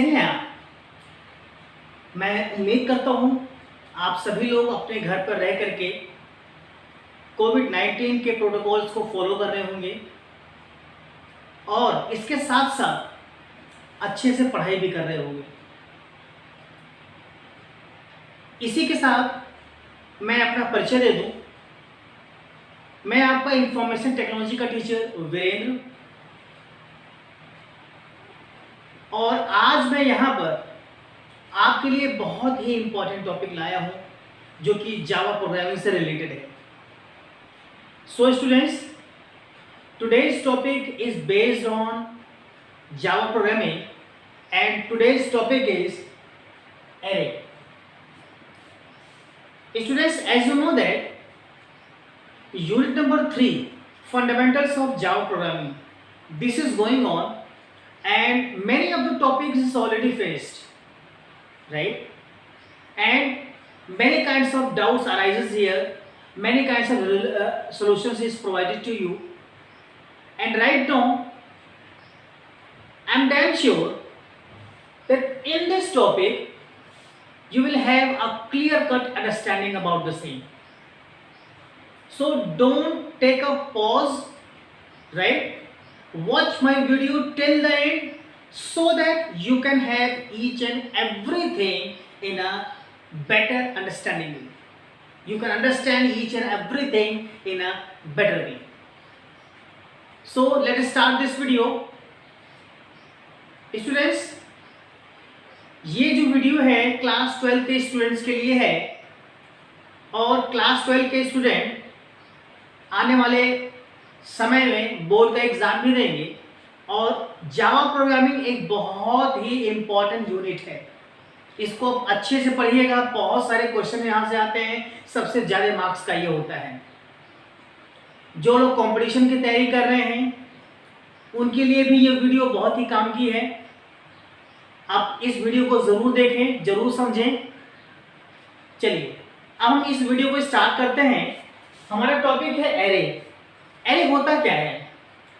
हैं आप? मैं उम्मीद करता हूँ आप सभी लोग अपने घर पर रह करके कोविड-19 के प्रोटोकॉल्स को फॉलो कर रहे होंगे और इसके साथ साथ अच्छे से पढ़ाई भी कर रहे होंगे। इसी के साथ मैं अपना परिचय दे दूं। मैं आपका इंफॉर्मेशन टेक्नोलॉजी का टीचर वीरेंद्र, और आज मैं यहाँ पर आपके लिए बहुत ही इम्पोर्टेंट टॉपिक लाया हूँ जो कि जावा प्रोग्रामिंग से रिलेटेड है। So students, today's topic is based on Java programming and today's topic is array. Students, as you know that unit number 3, fundamentals of Java programming, this is going on and many of the topics is already faced, right? And many kinds of doubts arises here, many kinds of solutions is provided to you. And right now, I am damn sure that in this topic, you will have a clear-cut understanding about the same. So don't take a pause, right? Watch my video till the end so that you can have each and everything in a better understanding. You can understand each and everything in a better way. So let us start this video. Students, ये जो video है class 12 के students के लिए है और class 12 के student आने वाले समय में बोर्ड का एग्जाम भी देंगे और जावा प्रोग्रामिंग एक बहुत ही इम्पॉर्टेंट यूनिट है। इसको अच्छे से पढ़िएगा, बहुत सारे क्वेश्चन यहाँ से आते हैं, सबसे ज़्यादा मार्क्स का ये होता है। जो लोग कंपटीशन की तैयारी कर रहे हैं उनके लिए भी ये वीडियो बहुत ही काम की है। आप इस वीडियो को ज़रूर देखें, ज़रूर समझें। चलिए अब हम इस वीडियो को स्टार्ट करते हैं। हमारा टॉपिक है एरे। एरे होता क्या है?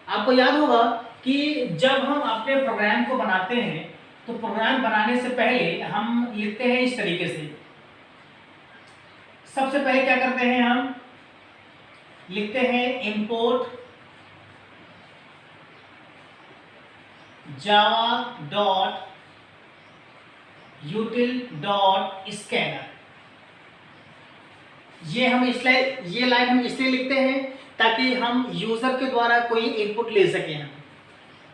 आपको याद होगा कि जब हम अपने प्रोग्राम को बनाते हैं तो प्रोग्राम बनाने से पहले हम लिखते हैं इस तरीके से। सबसे पहले क्या करते हैं, हम लिखते हैं import Java dot यूटिल dot scanner. ये लाइन हम इसलिए लिखते हैं ताकि हम यूजर के द्वारा कोई इनपुट ले सकें हम।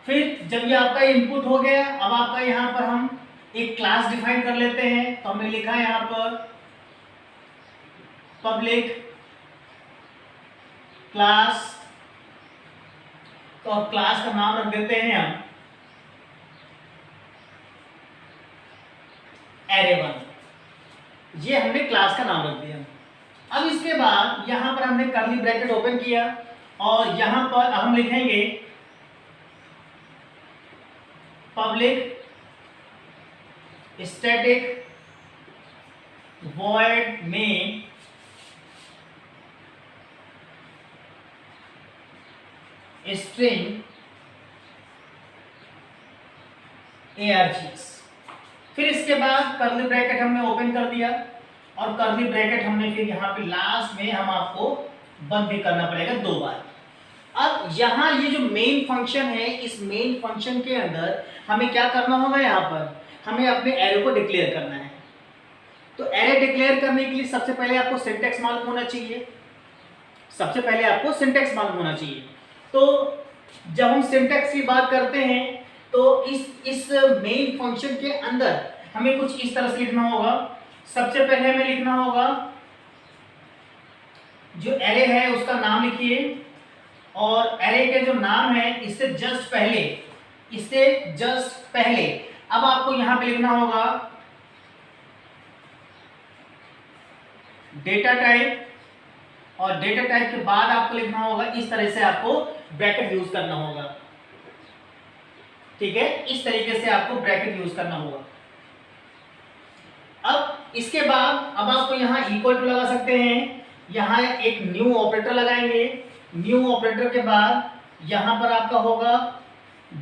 फिर जब ये आपका इनपुट हो गया, अब आपका यहाँ पर हम एक क्लास डिफाइन कर लेते हैं। तो हमने लिखा है यहाँ पर पब्लिक क्लास, तो क्लास का नाम रख देते हैं हम array1। ये हमने क्लास का नाम रख दिया। अब इसके बाद यहाँ पर हमने कर्ली ब्रैकेट ओपन किया और यहाँ पर हम लिखेंगे पब्लिक स्टैटिक वॉइड में स्ट्रिंग args। फिर इसके बाद कर्ली ब्रैकेट हमने ओपन कर दिया और कर्ली ब्रैकेट हमने फिर यहाँ पे लास्ट में हम आपको बंद भी करना पड़ेगा 2 बार। अब यहाँ ये जो मेन फंक्शन है, इस मेन फंक्शन के अंदर हमें क्या करना होगा, यहाँ पर हमें अपने एरे को डिक्लेयर करना है। तो एरे डिक्लेयर करने के लिए सबसे पहले आपको सिंटैक्स मालूम होना चाहिए। तो जब हम सिंटैक्स की बात करते हैं तो इस मेन फंक्शन के अंदर हमें कुछ इस तरह से लिखना होगा। सबसे पहले हमें लिखना होगा जो एरे है उसका नाम लिखिए और एरे के जो नाम है इससे जस्ट पहले अब आपको यहां पे लिखना होगा डेटा टाइप, और डेटा टाइप के बाद आपको लिखना होगा इस तरह से, आपको ब्रैकेट यूज करना होगा। ठीक है, इस तरीके से आपको ब्रैकेट यूज करना होगा। अब इसके बाद अब आपको यहाँ इक्वल टू लगा सकते हैं, यहाँ एक न्यू ऑपरेटर लगाएंगे। न्यू ऑपरेटर के बाद यहाँ पर आपका होगा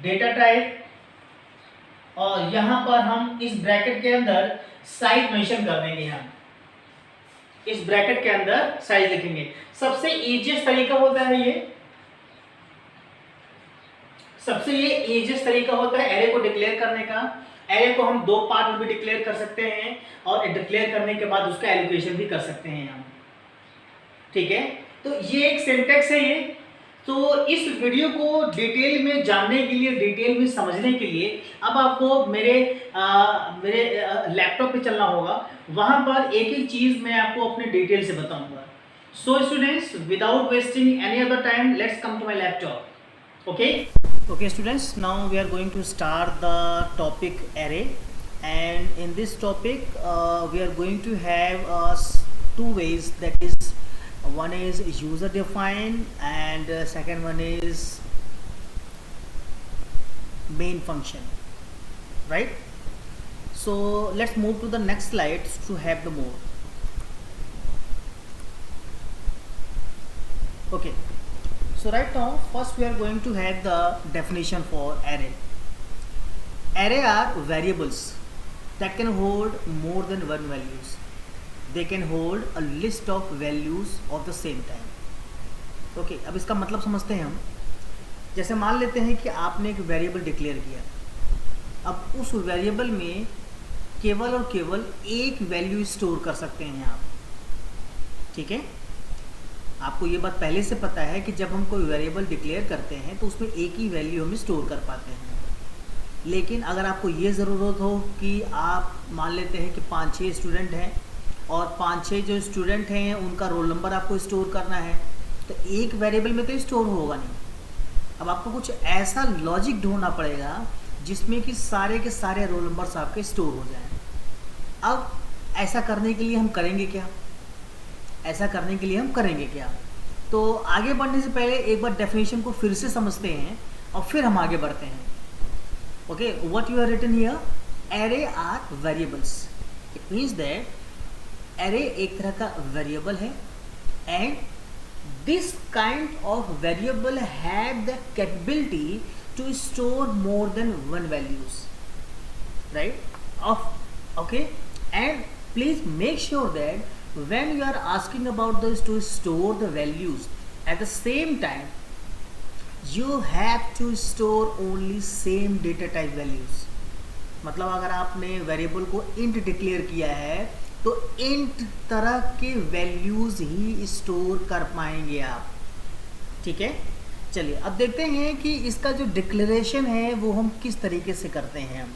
डेटा टाइप और यहाँ पर हम इस ब्रैकेट के अंदर साइज मेंशन कर देंगे। हम इस ब्रैकेट के अंदर साइज लिखेंगे। सबसे इजीएस्ट तरीका होता है ये, तरीका होता है एरे को डिक्लेयर करने का। एरे को हम 2 पार्ट में भी डिक्लेयर कर सकते हैं और डिक्लेयर करने के बाद उसका एलोकेशन भी कर सकते हैं हम। ठीक है, तो ये एक सिंटैक्स है ये। तो इस वीडियो को डिटेल में जानने के लिए, डिटेल में समझने के लिए अब आपको मेरे लैपटॉप पे चलना होगा। वहां पर एक एक चीज मैं आपको अपने डिटेल से बताऊंगा। So students, without wasting any other time, let's come to my laptop. Okay students, now we are going to start the topic array, and in this topic we are going to have 2 ways, that is, one is user defined and second one is main function, right? So let's move to the next slide to have the more. Okay, so right now first we are going to have the definition for array. Array are variables that can hold more than one values. They can hold a list of values of the same time. Okay, अब इसका मतलब समझते हैं हम। जैसे मान लेते हैं कि आपने एक वेरिएबल डिक्लेयर किया, अब उस वेरिएबल में केवल और केवल एक वैल्यू स्टोर कर सकते हैं आप। ठीक है, आपको ये बात पहले से पता है कि जब हम कोई वेरिएबल डिक्लेयर करते हैं तो उसमें एक ही वैल्यू हम स्टोर कर पाते हैं। लेकिन अगर आपको ये ज़रूरत हो कि आप मान लेते हैं कि 5-6 स्टूडेंट हैं और 5-6 जो स्टूडेंट हैं उनका रोल नंबर आपको स्टोर करना है, तो एक वेरिएबल में तो स्टोर होगा नहीं। अब आपको कुछ ऐसा लॉजिक ढूंढना पड़ेगा जिसमें कि सारे के सारे रोल नंबर्स आपके स्टोर हो जाएं। अब ऐसा करने के लिए हम करेंगे क्या? तो आगे बढ़ने से पहले एक बार डेफिनेशन को फिर से समझते हैं और फिर हम आगे बढ़ते हैं। Okay, what you are written here, array are variables. It means that array एक तरह का वेरिएबल है and this kind of variable have the capability to store more than one values, right? Okay, and please make sure that when you are asking about this to store the values, at the same time you have to store only same data type values. मतलब अगर आपने variable को int declare किया है तो int तरह के values ही store कर पाएंगे आप। ठीक है, चलिए अब देखते हैं कि इसका जो डिक्लेरेशन है वो हम किस तरीके से करते हैं।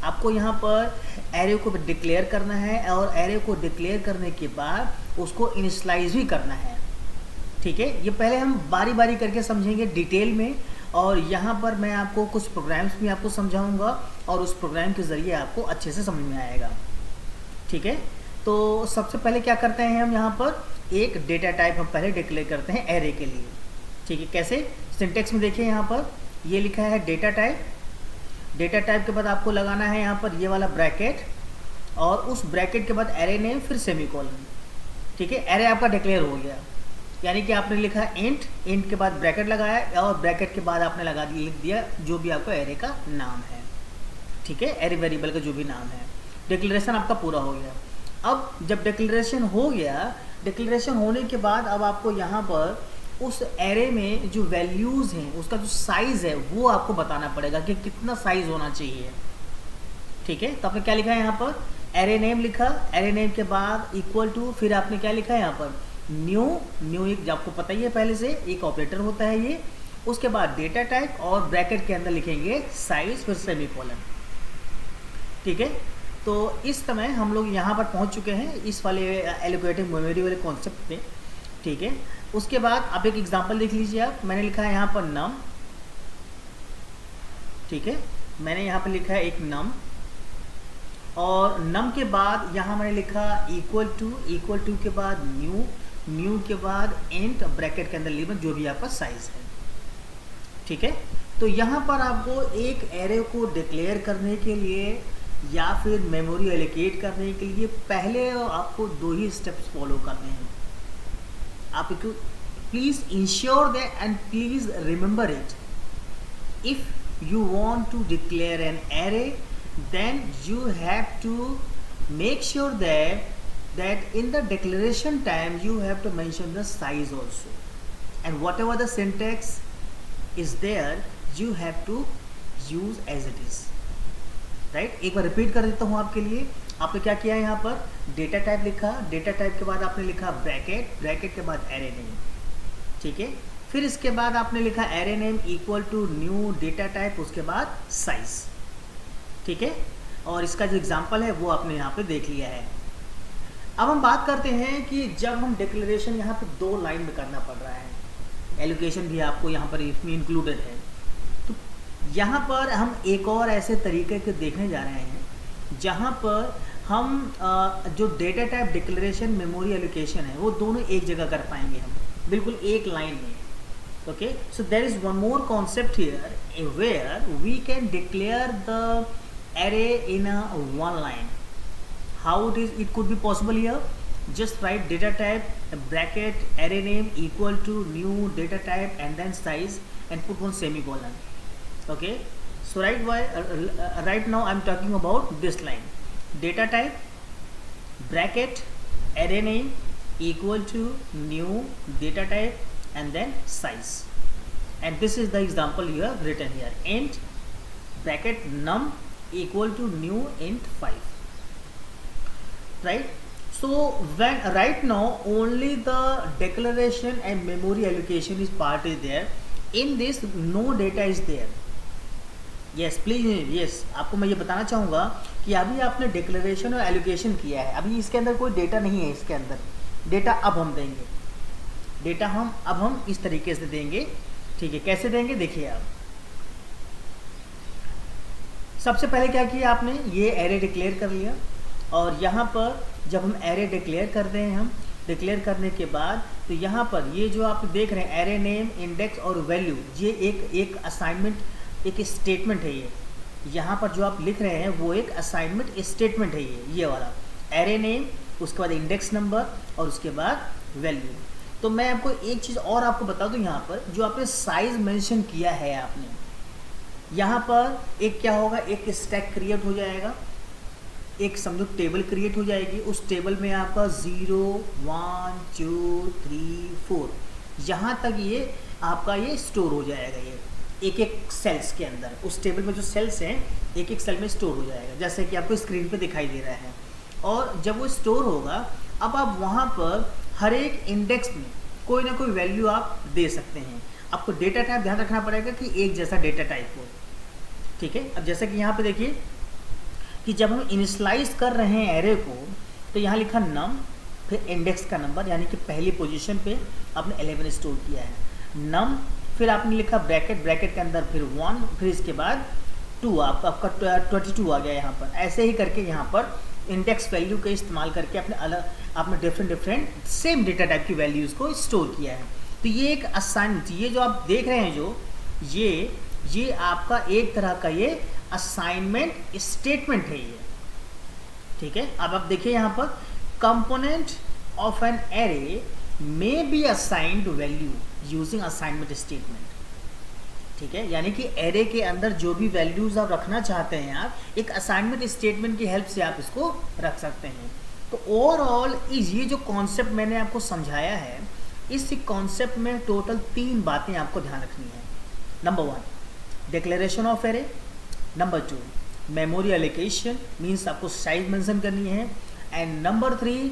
आपको यहाँ पर एरे को डिक्लेयर करना है और एरे को डिक्लेयर करने के बाद उसको इनिशियलाइज भी करना है। ठीक है, ये पहले हम बारी बारी करके समझेंगे डिटेल में, और यहाँ पर मैं आपको कुछ प्रोग्राम्स भी आपको समझाऊंगा और उस प्रोग्राम के ज़रिए आपको अच्छे से समझ में आएगा। ठीक है, तो सबसे पहले क्या करते हैं हम, यहाँ पर एक डेटा टाइप हम पहले डिक्लेयर करते हैं एरे के लिए। ठीक है, कैसे? सिंटेक्स में देखिए, यहाँ पर ये लिखा है डेटा टाइप। डेटा टाइप के बाद आपको लगाना है यहाँ पर ये वाला ब्रैकेट और उस ब्रैकेट के बाद एरे नेम फिर सेमीकोलन। ठीक है, एरे आपका डिक्लेयर हो गया, यानी कि आपने लिखा इंट के बाद ब्रैकेट लगाया और ब्रैकेट के बाद आपने लिख दिया जो भी आपको एरे का नाम है। ठीक है, एरे वेरिएबल का जो भी नाम है। डिक्लेरेशन आपका पूरा हो गया। अब जब डिक्लेरेशन हो गया, डिक्लेरेशन होने के बाद अब आपको यहाँ पर उस एरे में जो वैल्यूज़ हैं उसका जो साइज़ है वो आपको बताना पड़ेगा कि कितना साइज़ होना चाहिए। ठीक है, तो आपने क्या लिखा है यहाँ पर, एरे नेम लिखा, एरे नेम के बाद इक्वल टू, फिर आपने क्या लिखा है यहाँ पर, न्यू एक आपको पता ही है पहले से एक ऑपरेटर होता है ये। उसके बाद डेटा टाइप और ब्रैकेट के अंदर लिखेंगे साइज़ फिर सेमीकोलन। ठीक है, तो इस समय हम लोग यहाँ पर पहुँच चुके हैं इस वाले एलोकेटिव मेमोरी वाले कॉन्सेप्ट पे। ठीक है, उसके बाद आप एक एग्जांपल देख लीजिए। आप, मैंने लिखा है यहाँ पर नम। ठीक है, मैंने यहाँ पर लिखा है एक नम और नम के बाद यहाँ मैंने लिखा इक्वल टू के बाद न्यू के बाद इंट, ब्रैकेट के अंदर लिमिट जो भी आपका साइज है। ठीक है, तो यहाँ पर आपको एक एरे को डिक्लेयर करने के लिए या फिर मेमोरी एलोकेट करने के लिए पहले आपको 2 ही स्टेप्स फॉलो करने हैं। आप please ensure that and please remember it, if you want to declare an array then you have to make sure that in the declaration time you have to mention the size also, and whatever the syntax is there you have to use as it is, right. एक बार repeat कर देता हूँ आपके लिए। आपने क्या किया है, यहाँ पर डेटा टाइप लिखा, डेटा टाइप के बाद आपने लिखा ब्रैकेट, ब्रैकेट के बाद एरे नेम, ठीक है। फिर इसके बाद आपने लिखा array name equal to new data type, उसके बाद साइज, ठीक है। और इसका जो एग्जांपल है वो आपने यहाँ पे देख लिया है। अब हम बात करते हैं कि जब हम डिक्लेरेशन यहाँ पे 2 लाइन में करना पड़ रहा है, एलोकेशन भी आपको यहाँ पर इसमें इंक्लूडेड है, तो यहाँ पर हम एक और ऐसे तरीके के देखने जा रहे हैं जहाँ पर हम जो data type declaration memory allocation है वो दोनों एक जगह कर पाएंगे हम, बिल्कुल एक लाइन में। Okay, so there is one more concept here where we can declare the array in a one line. How it could be possible here? Just write data type bracket array name equal to new data type and then size and put one semicolon. Okay, so right now I'm talking about this line, data type bracket array name equal to new data type and then size, and this is the example you have written here, int bracket num equal to new int 5, right? So when right now only the declaration and memory allocation is part is there, in this no data is there. Yes please, yes, आपको मैं ये बताना चाहूँगा कि अभी आपने declaration और allocation किया है, अभी इसके अंदर कोई डेटा नहीं है, इसके अंदर डेटा अब हम देंगे, डेटा हम इस तरीके से देंगे, ठीक है। कैसे देंगे देखिए आप, सबसे पहले क्या किया आपने, ये एरे डिक्लेयर कर लिया, और यहाँ पर जब हम एरे डिक्लेयर करते हैं, हम डिक्लेयर करने के बाद तो यहाँ पर ये जो आप देख रहे हैं एरे नेम, इंडेक्स और वैल्यू, ये एक असाइनमेंट, एक स्टेटमेंट है। ये यहाँ पर जो आप लिख रहे हैं वो एक असाइनमेंट स्टेटमेंट है, ये वाला एरे नेम, उसके बाद इंडेक्स नंबर और उसके बाद वैल्यू। तो मैं आपको एक चीज़ और आपको बता दूँ, यहाँ पर जो आपने साइज मेंशन किया है आपने, यहाँ पर एक क्या होगा, एक स्टैक क्रिएट हो जाएगा, एक समझो टेबल क्रिएट हो जाएगी, उस टेबल में आपका 0 1 2 3 4 यहाँ तक ये आपका ये स्टोर हो जाएगा, ये एक सेल्स के अंदर, उस टेबल में जो सेल्स हैं एक सेल में स्टोर हो जाएगा, जैसे कि आपको स्क्रीन पे दिखाई दे रहा है। और जब वो स्टोर होगा, अब आप वहाँ पर हर एक इंडेक्स में कोई ना कोई वैल्यू आप दे सकते हैं। आपको डेटा टाइप ध्यान रखना पड़ेगा कि एक जैसा डेटा टाइप हो, ठीक है। अब जैसे कि यहाँ पे देखिए कि जब हम इनिशलाइज कर रहे हैं एरे को, तो यहाँ लिखा नम, फिर इंडेक्स का नंबर, यानी कि पहली पोजीशन पे आपने 11 स्टोर किया है, नम, फिर आपने लिखा ब्रैकेट, ब्रैकेट के अंदर फिर 1, फिर इसके बाद 2, आपका 22 आ गया यहाँ पर। ऐसे ही करके यहाँ पर इंडेक्स वैल्यू का इस्तेमाल करके आपने डिफरेंट सेम डेटा टाइप की वैल्यूज़ को स्टोर किया है। तो ये एक असाइनमेंट, ये जो आप देख रहे हैं, जो ये आपका एक तरह का ये असाइनमेंट स्टेटमेंट है ये, ठीक है। अब आप देखिए यहाँ पर component of an array may be assigned value using assignment statement, ठीक है। यानी कि एरे के अंदर जो भी वैल्यूज आप रखना चाहते हैं, आप एक असाइनमेंट स्टेटमेंट की हेल्प से आप इसको रख सकते हैं। तो ओवरऑल ये जो कॉन्सेप्ट मैंने आपको समझाया है, इस कॉन्सेप्ट में टोटल 3 बातें आपको ध्यान रखनी है। Number 1 declaration of array, number 2 memory allocation means आपको साइज मेंशन करनी है, and number 3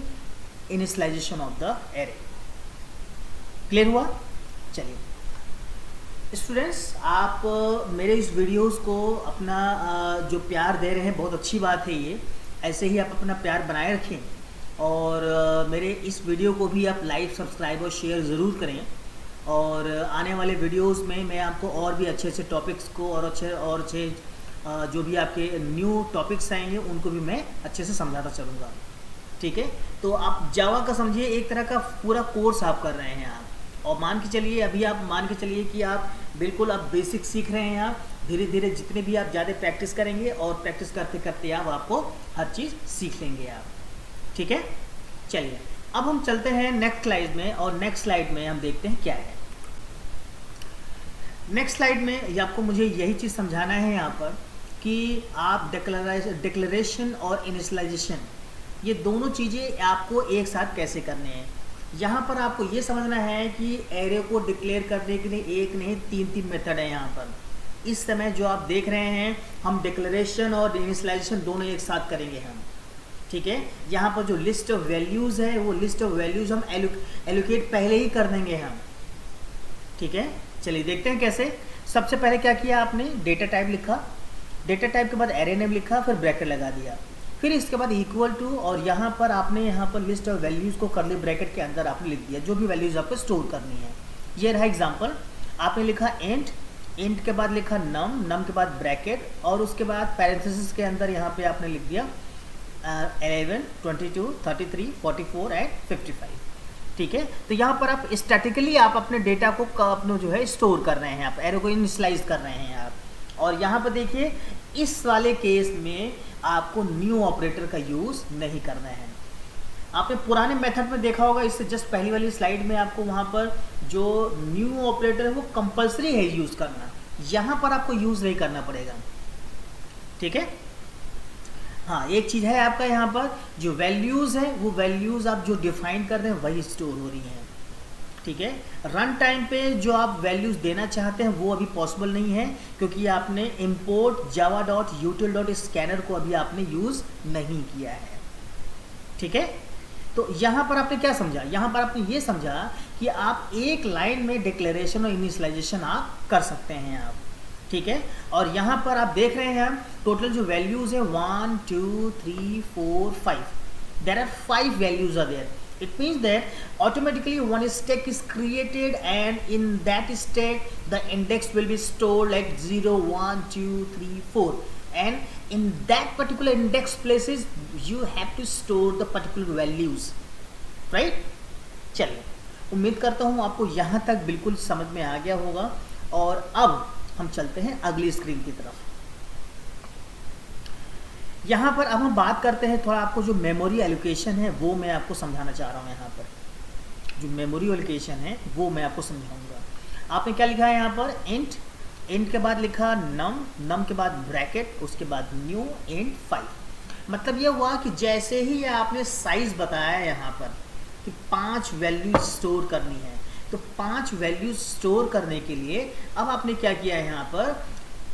initialization of the array. Clear हुआ? चलिए स्टूडेंट्स, आप मेरे इस वीडियोस को अपना जो प्यार दे रहे हैं, बहुत अच्छी बात है ये, ऐसे ही आप अपना प्यार बनाए रखें, और मेरे इस वीडियो को भी आप लाइक, सब्सक्राइब और शेयर ज़रूर करें। और आने वाले वीडियोस में मैं आपको और भी अच्छे अच्छे टॉपिक्स को और अच्छे जो भी आपके न्यू टॉपिक्स आएंगे उनको भी मैं अच्छे से समझाता चलूँगा, ठीक है। तो आप जावा का समझिए एक तरह का पूरा कोर्स आप कर रहे हैं आप, और मान के चलिए अभी आप मान के चलिए कि आप बिल्कुल आप बेसिक सीख रहे हैं। आप धीरे धीरे जितने भी आप ज़्यादा प्रैक्टिस करेंगे और प्रैक्टिस करते करते आपको हर चीज़ सीख लेंगे आप, ठीक है। चलिए अब हम चलते हैं नेक्स्ट स्लाइड में, और नेक्स्ट स्लाइड में हम देखते हैं क्या है। नेक्स्ट स्लाइड में आपको मुझे यही चीज़ समझाना है यहाँ पर कि आप डिक्लेरेशन और इनिशियलाइजेशन ये दोनों चीज़ें आपको एक साथ कैसे करने हैं। यहाँ पर आपको ये समझना है कि एरे को डिक्लेयर करने के लिए एक नहीं तीन मेथड है यहाँ पर। इस समय जो आप देख रहे हैं हम डिक्लेरेशन और इनिशियलाइजेशन दोनों एक साथ करेंगे हम, ठीक है। यहाँ पर जो लिस्ट ऑफ वैल्यूज़ है वो लिस्ट ऑफ वैल्यूज़ हम एलोकेट पहले ही कर देंगे हम, ठीक है। चलिए देखते हैं कैसे। सबसे पहले क्या किया आपने, डेटा टाइप लिखा, डेटा टाइप के बाद एरे नेम लिखा, फिर ब्रैकेट लगा दिया, फिर इसके बाद इक्वल टू, और यहाँ पर आपने यहाँ पर लिस्ट ऑफ वैल्यूज़ को करली ब्रैकेट के अंदर आपने लिख दिया जो भी वैल्यूज़ आपको स्टोर करनी है। ये रहा एग्जाम्पल। आपने लिखा इंट के बाद लिखा नम के बाद ब्रैकेट, और उसके बाद पैरेंथेसिस के अंदर यहाँ पे आपने लिख दिया 11, 22, 33, 44 एंड 55, ठीक है। तो यहाँ पर आप स्टैटिकली आप अपने डेटा को अपने जो है स्टोर कर रहे हैं, आप एरो को इनिशियलाइज कर रहे हैं आप। और यहाँ पर देखिए इस वाले केस में आपको न्यू ऑपरेटर का यूज़ नहीं करना है। आपने पुराने मेथड में देखा होगा, इससे जस्ट पहली वाली स्लाइड में आपको वहाँ पर जो न्यू ऑपरेटर है वो कंपलसरी है यूज़ करना, यहाँ पर आपको यूज़ नहीं करना पड़ेगा, ठीक है। हाँ, एक चीज़ है आपका यहाँ पर जो वैल्यूज़ है वो वैल्यूज़ आप जो डिफाइन कर रहे हैं वही स्टोर हो रही हैं, ठीक है। रन टाइम पे जो आप वैल्यूज़ देना चाहते हैं वो अभी पॉसिबल नहीं है, क्योंकि आपने import java.util.scanner को अभी आपने यूज़ नहीं किया है, ठीक है। तो यहाँ पर आपने क्या समझा, यहाँ पर आपने ये समझा कि आप एक लाइन में डिक्लेरेशन और इनिशियलाइजेशन आप कर सकते हैं आप, ठीक है। और यहाँ पर आप देख रहे हैं टोटल जो वैल्यूज़ है 1 2 3 4 5, there are 5 values are there. It means that automatically one stack is created, and in that stack the index will be stored like 0 1 2 3 4, and in that particular index places you have to store the particular values, right? चलिए, उम्मीद करता हूँ आपको यहाँ तक बिल्कुल समझ में आ गया होगा। और अब हम चलते हैं अगली स्क्रीन की तरफ। यहाँ पर अब हम बात करते हैं थोड़ा, आपको जो मेमोरी एलोकेशन है वो मैं आपको समझाना चाह रहा हूँ। यहाँ पर जो मेमोरी एलोकेशन है वो मैं आपको समझाऊंगा। आपने क्या लिखा है यहाँ पर, इंट के बाद लिखा नम के बाद ब्रैकेट, उसके बाद न्यू इंट 5। मतलब ये हुआ कि जैसे ही आपने साइज बताया यहाँ पर कि 5 वैल्यू स्टोर करनी है, तो 5 वैल्यू स्टोर करने के लिए अब आपने क्या किया है, यहाँ पर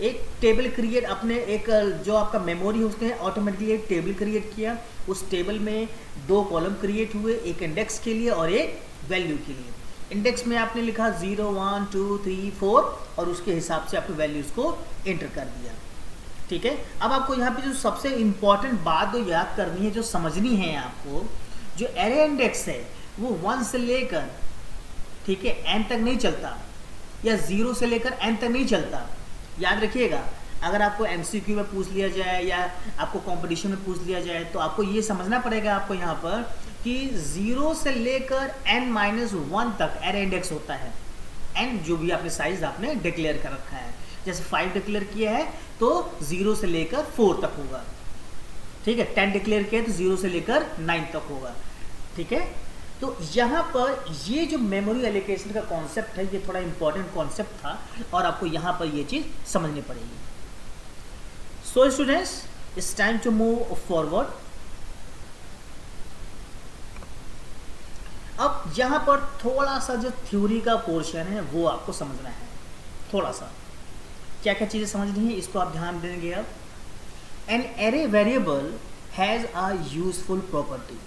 एक टेबल क्रिएट, अपने एक जो आपका मेमोरी है उसने ऑटोमेटिकली एक टेबल क्रिएट किया। उस टेबल में 2 कॉलम क्रिएट हुए, एक इंडेक्स के लिए और एक वैल्यू के लिए। इंडेक्स में आपने लिखा 0 1 2 3 4 और उसके हिसाब से आपने वैल्यूज़ को एंटर कर दिया, ठीक है। अब आपको यहाँ पे जो सबसे इम्पॉर्टेंट बात जो याद करनी है, जो समझनी है आपको, जो एरे इंडेक्स है वो 1 से लेकर, ठीक है, n तक नहीं चलता, या 0 से लेकर n तक नहीं चलता। याद रखिएगा, अगर आपको MCQ में पूछ लिया जाए या आपको कंपटीशन में पूछ लिया जाए तो आपको ये समझना पड़ेगा आपको यहाँ पर कि 0 से लेकर n-1 तक एरे इंडेक्स होता है। n जो भी आपने साइज आपने डिक्लेयर कर रखा है, जैसे 5 डिक्लेयर किया है तो 0 से लेकर 4 तक होगा, ठीक है। 10 डिक्लेयर किया है तो 0 से लेकर 9 तक होगा, ठीक है। तो यहाँ पर ये जो मेमोरी एलोकेशन का कॉन्सेप्ट है ये थोड़ा इंपॉर्टेंट कॉन्सेप्ट था और आपको यहाँ पर ये चीज़ समझनी पड़ेगी। So students, it's time to move forward. अब यहाँ पर थोड़ा सा जो थ्योरी का पोर्शन है वो आपको समझना है। थोड़ा सा क्या क्या चीज़ें समझनी है इसको आप ध्यान देंगे। अब an array variable has a useful property.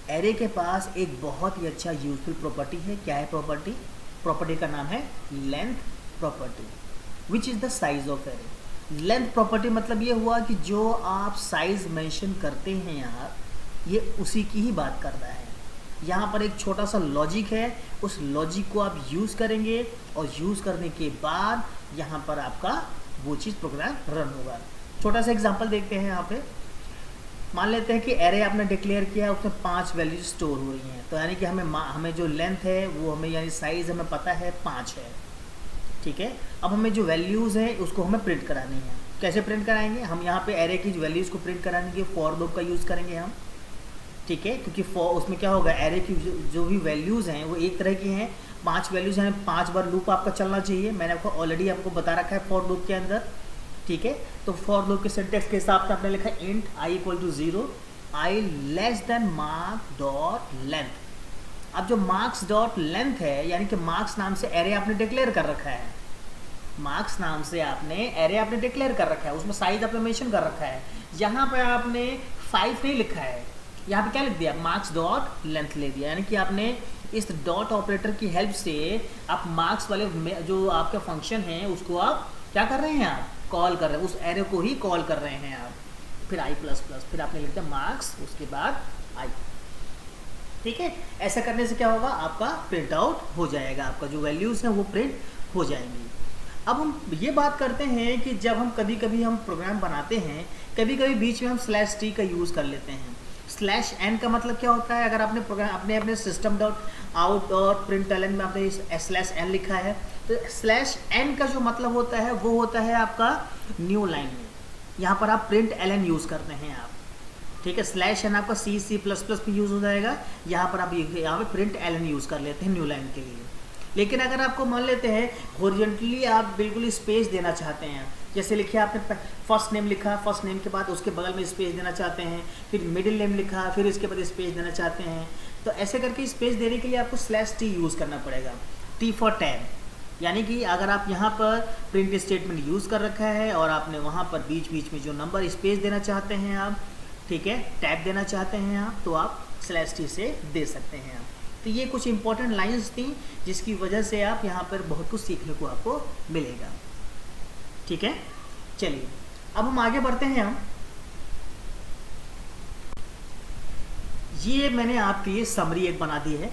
Array के पास एक बहुत ही अच्छा यूजफुल प्रॉपर्टी है। क्या है प्रॉपर्टी? प्रॉपर्टी का नाम है length property, which is the size of array. Length property मतलब ये हुआ कि जो आप साइज मेंशन करते हैं यहाँ, ये उसी की ही बात कर रहा है। यहाँ पर एक छोटा सा लॉजिक है, उस लॉजिक को आप यूज़ करेंगे और यूज़ करने के बाद यहाँ पर आपका वो चीज़ प्रोग्राम रन होगा। छोटा सा एग्जांपल देखते हैं। यहाँ पे मान लेते हैं कि एरे आपने डिक्लेयर किया है, उसमें 5 वैल्यूज स्टोर हो रही हैं, तो यानी कि हमें जो लेंथ है वो हमें यानी साइज़ हमें पता है 5 है, ठीक है। अब हमें जो वैल्यूज़ है उसको हमें प्रिंट करानी है। कैसे प्रिंट कराएंगे? हम यहाँ पे एरे की वैल्यूज़ को प्रिंट कराने के फॉर लूप का यूज़ करेंगे हम, ठीक है, क्योंकि फॉर उसमें क्या होगा, एरे की जो भी वैल्यूज़ हैं वो एक तरह की हैं। 5 वैल्यूज़ हैं, 5 बार लूप आपका चलना चाहिए। मैंने आपको ऑलरेडी आपको बता रखा है फॉर लूप के अंदर, ठीक है, तो फॉर लूप के सिंटेक्स के हिसाब से आपने लिखा int i equal to 0, i less than marks dot length. अब जो मार्क्स डॉट लेंथ है, यानी कि मार्क्स नाम से एरे आपने डिक्लेयर कर रखा है, मार्क्स नाम से आपने एरे आपने डिक्लेयर कर रखा है, उसमें साइज आपने मेंशन कर रखा है। यहाँ पे आपने 5 नहीं लिखा है, यहाँ पे क्या लिख दिया, मार्क्स डॉट लेंथ ले दिया, यानी कि आपने इस डॉट ऑपरेटर की हेल्प से आप मार्क्स वाले जो आपका फंक्शन है उसको आप क्या कर रहे हैं, आप कॉल कर रहे हैं, उस एरे को ही कॉल कर रहे हैं आप। फिर आई प्लस प्लस, फिर आपने लिख दिया मार्क्स, उसके बाद आई। ठीक है, ऐसा करने से क्या होगा, आपका प्रिंट आउट हो जाएगा, आपका जो वैल्यूज़ हैं वो प्रिंट हो जाएंगी। अब हम ये बात करते हैं कि जब हम कभी कभी हम प्रोग्राम बनाते हैं, कभी कभी बीच में हम /t का यूज़ कर लेते हैं। /n का मतलब क्या होता है, अगर आपने प्रोग्राम अपने system dot out dot println में आपने /n लिखा है, तो /n का जो मतलब होता है वो होता है आपका न्यू लाइन में, यहाँ पर आप प्रिंट ln यूज़ करते हैं आप। ठीक है, /n आपका C++ में यूज़ हो जाएगा, यहाँ पर आप यहाँ पे प्रिंट ln यूज़ कर लेते हैं न्यू लाइन के लिए। लेकिन अगर आपको मान लेते हैं हॉरिजॉन्टली आप बिल्कुल स्पेस देना चाहते हैं, जैसे लिखिए आपने फर्स्ट नेम लिखा, फर्स्ट नेम के बाद उसके बगल में स्पेस देना चाहते हैं, फिर मिडिल नेम लिखा, फिर इसके बाद स्पेस देना चाहते हैं, तो ऐसे करके स्पेस देने के लिए आपको /t यूज़ करना पड़ेगा, T फॉर टैब। यानी कि अगर आप यहाँ पर प्रिंट स्टेटमेंट यूज़ कर रखा है और आपने वहाँ पर बीच बीच में जो नंबर स्पेस देना चाहते हैं आप, ठीक है, टैब देना चाहते हैं आप, तो आप /t से दे सकते हैं आप। तो ये कुछ इंपॉर्टेंट लाइंस थी जिसकी वजह से आप यहाँ पर बहुत कुछ सीखने को आपको मिलेगा। ठीक है, चलिए अब हम आगे बढ़ते हैं। हम ये मैंने आपके लिए समरी एक बना दी है,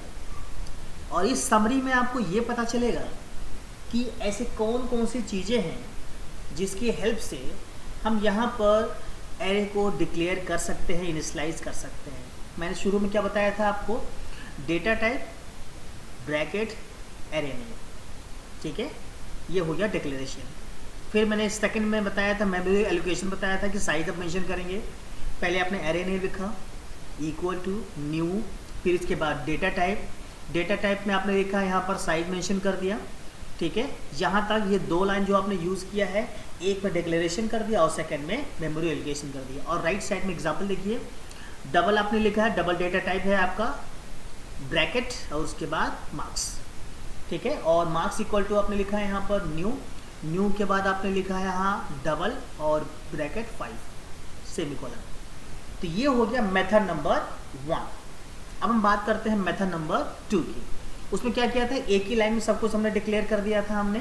और इस समरी में आपको ये पता चलेगा कि ऐसे कौन कौन सी चीज़ें हैं जिसकी हेल्प से हम यहाँ पर एरे को डिक्लेयर कर सकते हैं, इनिशियलाइज कर सकते हैं। मैंने शुरू में क्या बताया था आपको, data type, bracket, array name. ठीक है, ये हो गया डिक्लेरेशन। फिर मैंने सेकंड में बताया था, मेमोरी एलोकेशन बताया था कि साइज आप मेंशन करेंगे। पहले आपने एरे नेम लिखा इक्वल टू न्यू, फिर इसके बाद डेटा टाइप, डेटा टाइप में आपने लिखा यहाँ पर साइज मेंशन कर दिया। ठीक है, यहाँ तक ये 2 लाइन जो आपने यूज़ किया है, एक में डिक्लेरेशन कर दिया और सेकंड में मेमोरी एलोकेशन कर दिया। और राइट साइड में एग्जांपल देखिए, डबल आपने लिखा है, डबल डेटा टाइप है आपका, ब्रैकेट और उसके बाद मार्क्स। ठीक है, और मार्क्स इक्वल टू आपने लिखा है यहाँ पर न्यू, न्यू के बाद आपने लिखा है यहाँ डबल और ब्रैकेट 5 सेमीकोलन। तो ये हो गया मेथड नंबर 1। अब हम बात करते हैं मेथड नंबर 2 की। उसमें क्या किया था, एक ही लाइन में सब कुछ हमने डिक्लेयर कर दिया था हमने।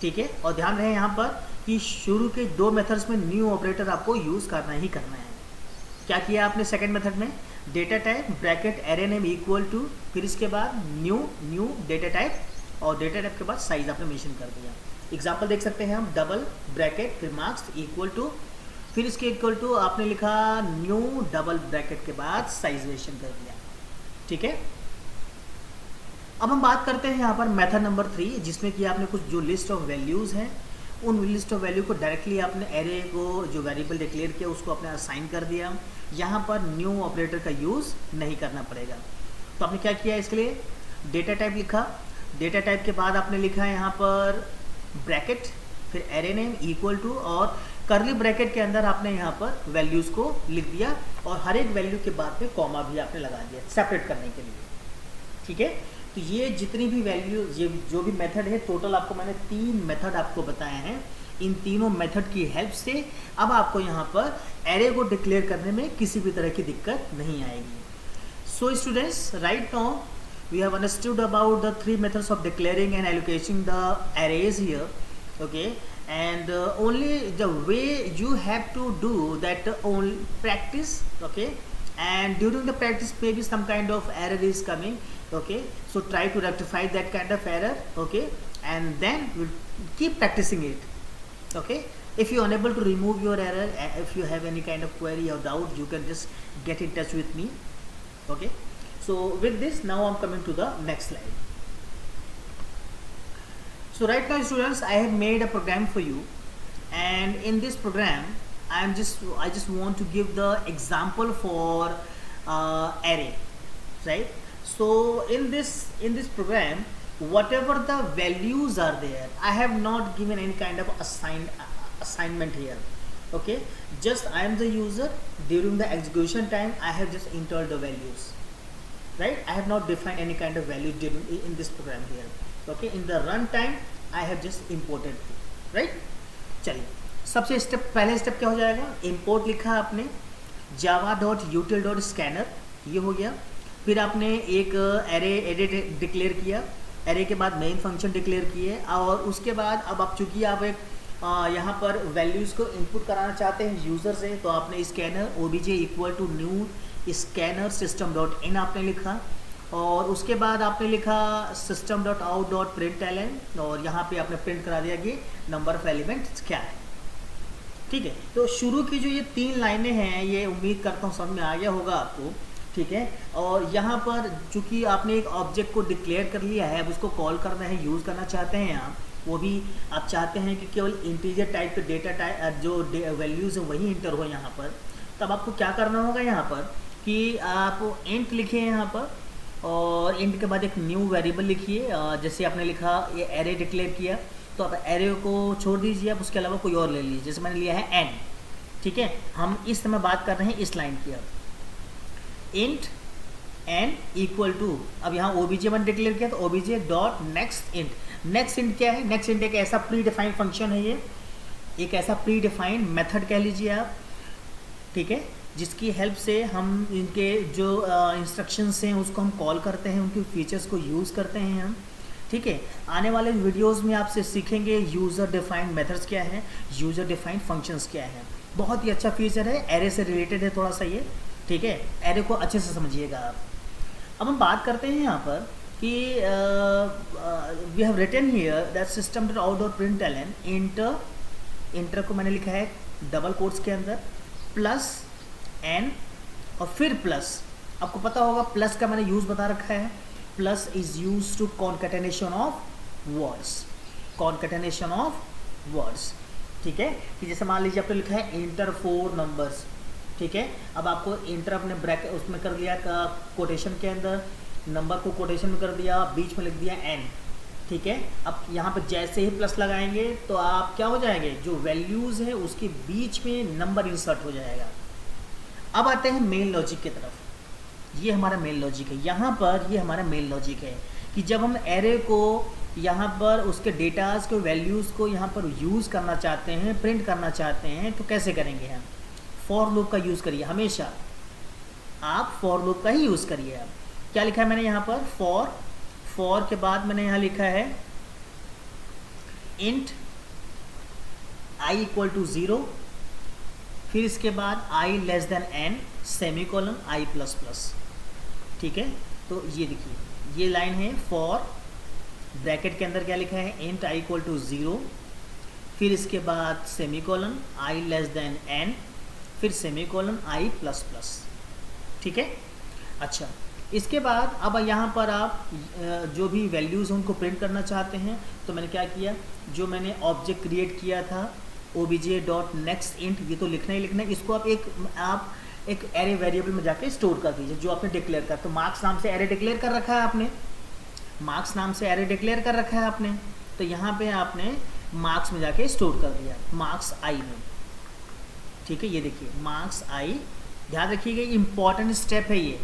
ठीक है, और ध्यान रहे यहाँ पर कि शुरू के 2 मेथड्स में न्यू ऑपरेटर आपको यूज़ करना ही करना है। क्या किया आपने सेकंड मेथड में, data type, bracket, array name equal to, फिर इसके बाद न्यू डेटा टाइप, और डेटा टाइप के बाद साइज आपने मेंशन कर दिया। एग्जांपल देख सकते हैं हम, डबल ब्रैकेट फिर मार्क्स इक्वल टू, फिर इसके इक्वल टू आपने लिखा न्यू डबल ब्रैकेट के बाद साइज मेंशन कर दिया। ठीक है, अब हम बात करते हैं यहाँ पर मेथड नंबर 3, जिसमें कि आपने कुछ जो लिस्ट ऑफ वैल्यूज़ हैं, उन लिस्ट ऑफ वैल्यू को डायरेक्टली आपने एरे को जो वेरिएबल डिक्लेयर किया उसको आपने असाइन कर दिया। यहाँ पर न्यू ऑपरेटर का यूज़ नहीं करना पड़ेगा। तो आपने क्या किया, इसके लिए डेटा टाइप लिखा, डेटा टाइप के बाद आपने लिखा है यहाँ पर ब्रैकेट, फिर एरे नेम इक्वल टू, और करली ब्रैकेट के अंदर आपने यहाँ पर वैल्यूज़ को लिख दिया, और हर एक वैल्यू के बाद में कॉमा भी आपने लगा दिया सेपरेट करने के लिए। ठीक है, तो ये जितनी भी वैल्यू, ये जो भी मेथड है, टोटल आपको मैंने 3 मेथड आपको बताए हैं। इन तीनों मेथड की हेल्प से अब आपको यहाँ पर एरे को डिक्लेयर करने में किसी भी तरह की दिक्कत नहीं आएगी। So students, right now we have understood about the 3 methods of declaring and allocating the arrays here, okay, and only the way you have to do that, only practice, okay, and during the practice maybe some kind of error is coming, okay, so try to rectify that kind of error, okay, and then we'll keep practicing it, okay. If you are unable to remove your error, if you have any kind of query or doubt, you can just get in touch with me, okay. So with this, now I'm coming to the next slide. So right now students, I have made a program for you, and in this program I just want to give the example for array, right? So in this program, whatever the values are there, I have not given any kind of assignment here. Okay, just I am the user. During the execution time I have just entered the values, right? I have not defined any kind of value during in this program here. Okay, in the run time I have just imported, right? चलिए सबसे step, पहले step क्या हो जाएगा, import लिखा आपने java.util.scanner, ये हो गया। फिर आपने एक एरे डिक्लेयर किया, एरे के बाद मेन फंक्शन डिक्लेयर किए, और उसके बाद अब आप चूंकि आप एक यहाँ पर वैल्यूज़ को इनपुट कराना चाहते हैं यूज़र से, तो आपने scanner obj equal to new scanner system.in आपने लिखा, और उसके बाद आपने लिखा system.out.println, और यहाँ पे आपने प्रिंट करा दिया कि नंबर ऑफ एलिमेंट्स क्या है। ठीक है, तो शुरू की जो ये 3 लाइनें हैं, ये उम्मीद करता हूँ समझ में आ गया होगा आपको। ठीक है, और यहाँ पर चूँकि आपने एक ऑब्जेक्ट को डिक्लेयर कर लिया है, अब उसको कॉल करना है, यूज़ करना चाहते हैं आप, वो भी आप चाहते हैं कि केवल इंटीजर टाइप के डेटा टाइप जो वैल्यूज़ हैं वही इंटर हो यहाँ पर, तब आपको क्या करना होगा यहाँ पर कि आप इंट लिखिए यहाँ पर, और इंट के बाद एक न्यू वेरिएबल लिखिए। जैसे आपने लिखा ये एरे डिक्लेयर किया, तो आप एरे को छोड़ दीजिए, आप उसके अलावा कोई और ले लीजिए, जैसे मैंने लिया है n। ठीक है, हम इस समय बात कर रहे हैं इस लाइन की। इंट n इक्वल टू, अब यहाँ obj1 डिक्लेयर किया तो obj dot next int. Next int क्या है, नेक्स्ट इंट एक ऐसा प्री डिफाइंड फंक्शन है, ये एक ऐसा प्री डिफाइंड मेथड कह लीजिए आप। ठीक है, जिसकी हेल्प से हम इनके जो इंस्ट्रक्शंस हैं उसको हम कॉल करते हैं, उनके फीचर्स को यूज़ करते हैं हम। ठीक है, आने वाले वीडियोस में आपसे सीखेंगे यूज़र डिफाइंड मेथड्स क्या है, यूज़र डिफाइंड फंक्शंस क्या है। बहुत ही अच्छा फीचर है, एरे से रिलेटेड है थोड़ा सा ये। ठीक है, एरे को अच्छे से समझिएगा आप। अब हम बात करते हैं यहाँ पर कि we have written here that system.out.println enter को मैंने लिखा है डबल कोट्स के अंदर प्लस n, और फिर प्लस, आपको पता होगा प्लस का मैंने यूज़ बता रखा है, plus is use to concatenation of words, concatenation of words. ठीक है, कि जैसे मान लीजिए आपने लिखा है इंटर 4 नंबर्स। ठीक है, अब आपको इंटर अपने ब्रैकेट उसमें कर लिया कोटेशन के अंदर, नंबर को कोटेशन में कर दिया, बीच में लिख दिया n। ठीक है, अब यहाँ पर जैसे ही प्लस लगाएंगे तो आप क्या हो जाएंगे, जो वैल्यूज़ है उसके बीच में नंबर इंसर्ट हो जाएगा। अब आते हैं मेन लॉजिक की तरफ, ये हमारा मेन लॉजिक है। यहाँ पर ये हमारा मेन लॉजिक है कि जब हम एरे को यहाँ पर उसके डेटाज के वैल्यूज़ को यहाँ पर यूज़ करना चाहते हैं, प्रिंट करना चाहते हैं, तो कैसे करेंगे हम, फॉर लूप का यूज़ करिए हमेशा, आप फॉर लूप का ही यूज़ करिए। आप क्या लिखा है मैंने यहाँ पर, फॉर के बाद मैंने यहाँ लिखा है इंट i इक्वल टू 0, फिर इसके बाद i less than n semi colon i plus plus. ठीक है, तो ये देखिए ये लाइन है फॉर, ब्रैकेट के अंदर क्या लिखा है, इंट i इक्वल टू 0, फिर इसके बाद semi colon i less than n, फिर semi colon i plus plus. ठीक है, अच्छा इसके बाद अब यहाँ पर आप जो भी वैल्यूज़ हैं उनको प्रिंट करना चाहते हैं, तो मैंने क्या किया, जो मैंने ऑब्जेक्ट क्रिएट किया था obj डॉट नेक्स्ट इंट, ये तो लिखना ही लिखना है, इसको आप एक एरे वेरिएबल में जाके स्टोर कर दीजिए जो आपने डिक्लेयर कर। तो मार्क्स नाम से एरे डिक्लेयर कर रखा है आपने, मार्क्स नाम से एरे डिक्लेयर कर रखा है आपने, तो यहाँ पे आपने मार्क्स में जाके स्टोर कर दिया, मार्क्स आई में। ठीक है, ये देखिए मार्क्स आई, ध्यान रखिएगा इंपॉर्टेंट स्टेप है ये,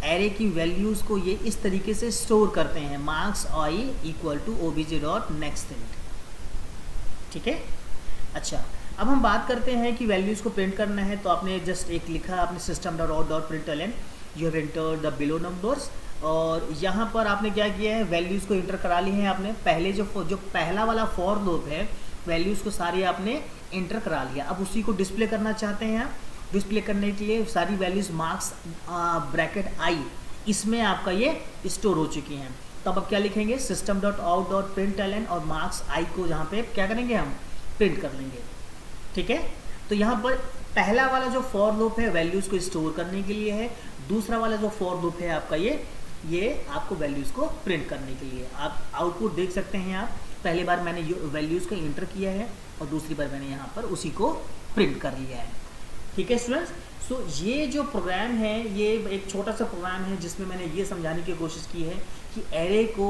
एरे की वैल्यूज़ को ये इस तरीके से स्टोर करते हैं, marks i equal to obj dot next int. ठीक है, अच्छा अब हम बात करते हैं कि वैल्यूज़ को प्रिंट करना है, तो आपने जस्ट एक लिखा आपने system.out.println you have entered the below numbers, और यहाँ पर आपने क्या किया है, वैल्यूज़ को इंटर करा ली हैं आपने। पहले जो पहला वाला फॉर लूप है, वैल्यूज़ को सारी आपने इंटर करा लिया, अब उसी को डिस्प्ले करना चाहते हैं आप। डिस्प्ले करने के लिए सारी वैल्यूज़ मार्क्स ब्रैकेट आई इसमें आपका ये स्टोर हो चुकी हैं, तब अब क्या लिखेंगे, system.out.println और मार्क्स आई को जहाँ पे क्या करेंगे, हम प्रिंट कर लेंगे। ठीक है, तो यहाँ पर पहला वाला जो फॉर लूप है वैल्यूज़ को स्टोर करने के लिए है, दूसरा वाला जो फॉर लूप है आपका ये आपको वैल्यूज़ को प्रिंट करने के लिए। आप आउटपुट देख सकते हैं, आप पहली बार मैंने वैल्यूज़ को इंटर किया है और दूसरी बार मैंने यहाँ पर उसी को प्रिंट कर लिया है। ठीक है स्टूडेंट्स, सो ये जो प्रोग्राम है ये एक छोटा सा प्रोग्राम है जिसमें मैंने ये समझाने की कोशिश की है कि एरे को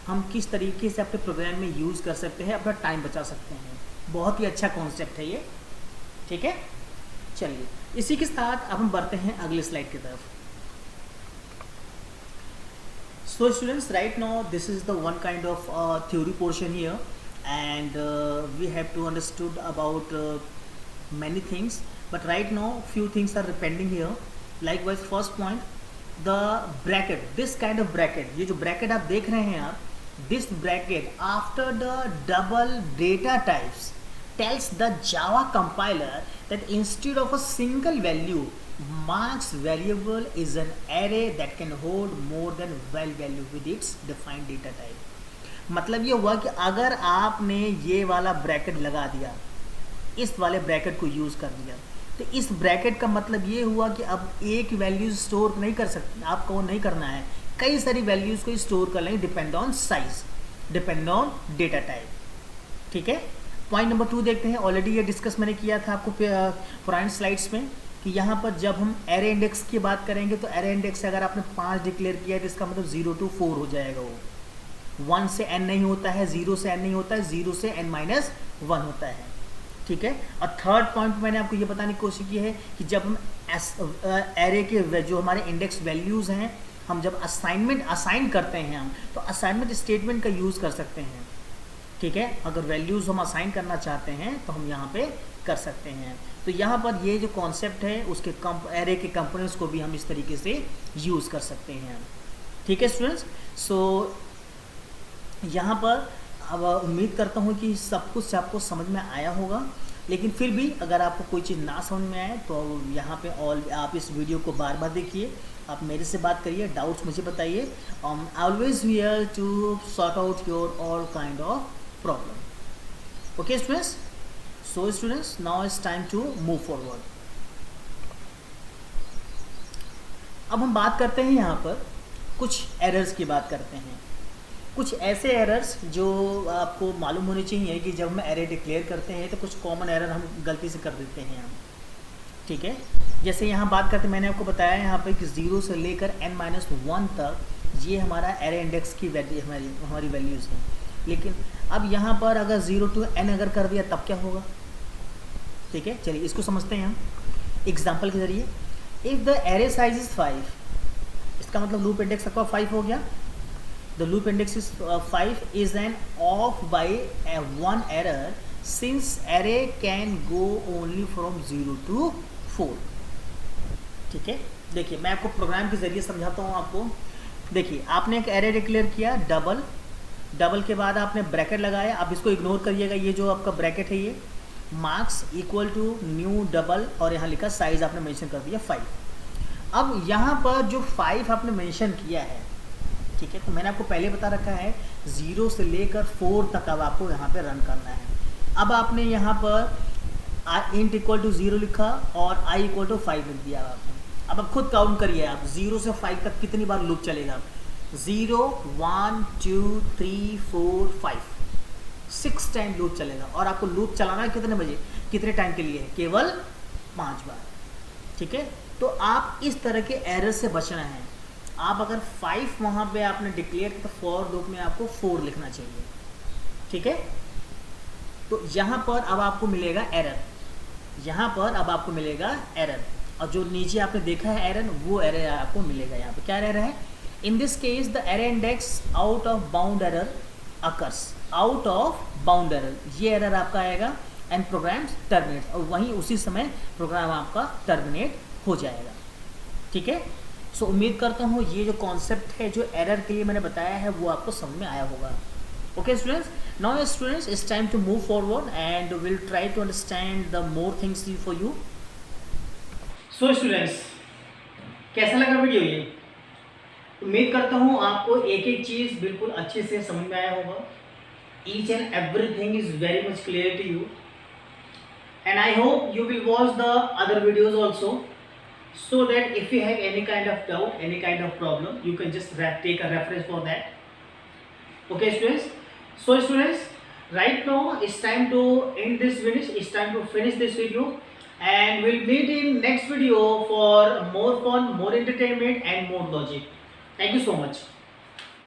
हम किस तरीके से अपने प्रोग्राम में यूज़ कर सकते हैं, अपना टाइम बचा सकते हैं। बहुत ही अच्छा कॉन्सेप्ट है ये, ठीक है। चलिए इसी के साथ अब हम बढ़ते हैं अगले स्लाइड की तरफ। So students, right now this is the one kind of theory portion here, and we have to understood about many things, but right now few things are pending here. Likewise, first point, the bracket, this kind of bracket, ये जो bracket आप देख रहे हैं आप, this bracket after the double data types tells the Java compiler that instead of a single value, marks variable is an array that can hold more than 12 value with its defined data type। मतलब ये हुआ कि अगर आपने ये वाला bracket लगा दिया, इस वाले ब्रैकेट को यूज़ कर दिया, तो इस ब्रैकेट का मतलब ये हुआ कि अब एक वैल्यूज स्टोर नहीं कर सकते, आपको वो नहीं करना है, कई सारी वैल्यूज को स्टोर कर लेंगे, depend on size, depend on data type, ठीक है। पॉइंट नंबर 2 देखते हैं। ऑलरेडी ये डिस्कस मैंने किया था आपको पुराने स्लाइड्स में कि यहाँ पर जब हम एरे इंडेक्स की बात करेंगे तो एरे इंडेक्स से अगर आपने 5 डिक्लेयर किया है तो इसका मतलब 0 to 4 हो जाएगा, वो 1 से n नहीं होता है, 0 से n नहीं होता है, 0 से n-1 होता है, ठीक है। और थर्ड पॉइंट मैंने आपको ये बताने की कोशिश की है कि जब हम एरे के जो हमारे इंडेक्स वैल्यूज़ हैं, हम जब असाइन करते हैं हम, तो असाइनमेंट स्टेटमेंट का यूज़ कर सकते हैं, ठीक है। अगर वैल्यूज़ हम असाइन करना चाहते हैं तो हम यहाँ पे कर सकते हैं। तो यहाँ पर ये जो कॉन्सेप्ट है उसके एरे के कंपोनेंट्स को भी हम इस तरीके से यूज़ कर सकते हैं, ठीक है स्टूडेंट्स। सो यहाँ पर अब उम्मीद करता हूँ कि सब कुछ आपको समझ में आया होगा, लेकिन फिर भी अगर आपको कोई चीज़ ना समझ में आए तो यहाँ पे आप इस वीडियो को बार बार देखिए, आप मेरे से बात करिए, डाउट्स मुझे बताइए। Always here to sort out your all kind of problem. Okay students, so students now it's time to move forward. अब हम बात करते हैं यहाँ पर कुछ एरर्स की बात करते हैं, कुछ ऐसे एरर्स जो आपको मालूम होने चाहिए कि जब हम एरे डिक्लेयर करते हैं तो कुछ कॉमन एरर हम गलती से कर देते हैं हम, ठीक है। जैसे यहाँ बात करते, मैंने आपको बताया यहाँ पे कि 0 से लेकर n-1 तक ये हमारा एरे इंडेक्स की वैल्यू हमारी वैल्यूज़ हैं, लेकिन अब यहाँ पर अगर 0 to n अगर कर दिया तब क्या होगा, ठीक है। चलिए इसको समझते हैं हम एग्जाम्पल के जरिए। If the array size is 5, इसका मतलब लूप इंडेक्स आपका 5 हो गया। The loop index is 5 is an off by one error since array can go only from 0 to 4, ठीक है। देखिए मैं आपको प्रोग्राम के जरिए समझाता हूँ आपको। देखिए आपने एक एरे डिक्लेयर किया डबल के बाद आपने ब्रैकेट लगाया, आप इसको इग्नोर करिएगा, ये जो आपका ब्रैकेट है ये marks equal to new double और यहाँ लिखा साइज आपने मेंशन कर दिया 5। अब यहाँ पर जो 5 आपने मेंशन किया है, ठीक है, तो मैंने आपको पहले बता रखा है 0 से लेकर 4 तक अब आपको यहाँ पे रन करना है। अब आपने यहाँ पर इंट इक्वल टू 0 लिखा और i इक्वल टू 5 लिख दिया आपने। अब आप खुद काउंट करिए, आप 0 से 5 तक कितनी बार लूप चलेगा। 0 1 2 3 4 5 6 टाइम लूप चलेगा, और आपको लूप चलाना है कितने टाइम के लिए, केवल 5 बार, ठीक है। तो आप इस तरह के एरर से बचना है। आप अगर 5 वहाँ पे आपने डिक्लेयर किया तो फॉर लूप में आपको 4 लिखना चाहिए, ठीक है। तो यहाँ पर अब आपको मिलेगा एरर, यहाँ पर अब आपको मिलेगा एरर, और जो नीचे आपने देखा है एरर, वो एरर आपको मिलेगा। यहाँ पे क्या एरर है, in this case the array index out of bound error occurs, out of bound error, ये एरर आपका आएगा एंड प्रोग्राम टर्मिनेट, और वहीं उसी समय प्रोग्राम आपका टर्मिनेट हो जाएगा, ठीक है। सो उम्मीद करता हूँ ये जो कॉन्सेप्ट है, जो एरर के लिए मैंने बताया है, वो आपको समझ में आया होगा। Okay students, now students it's time to move forward and will try to understand the more things for you. So students, कैसा लगा वीडियो ये? उम्मीद करता हूँ आपको एक एक चीज़ बिल्कुल अच्छे से समझ में आया होगा। Each and everything is very much clear to you, and I hope you will watch the other videos also, so that if you have any kind of doubt, any kind of problem, you can just take a reference for that. Okay students, so students, right now it's time to end this finish, it's time to finish this video, and we'll meet in next video for more fun, more entertainment and more logic. Thank you so much.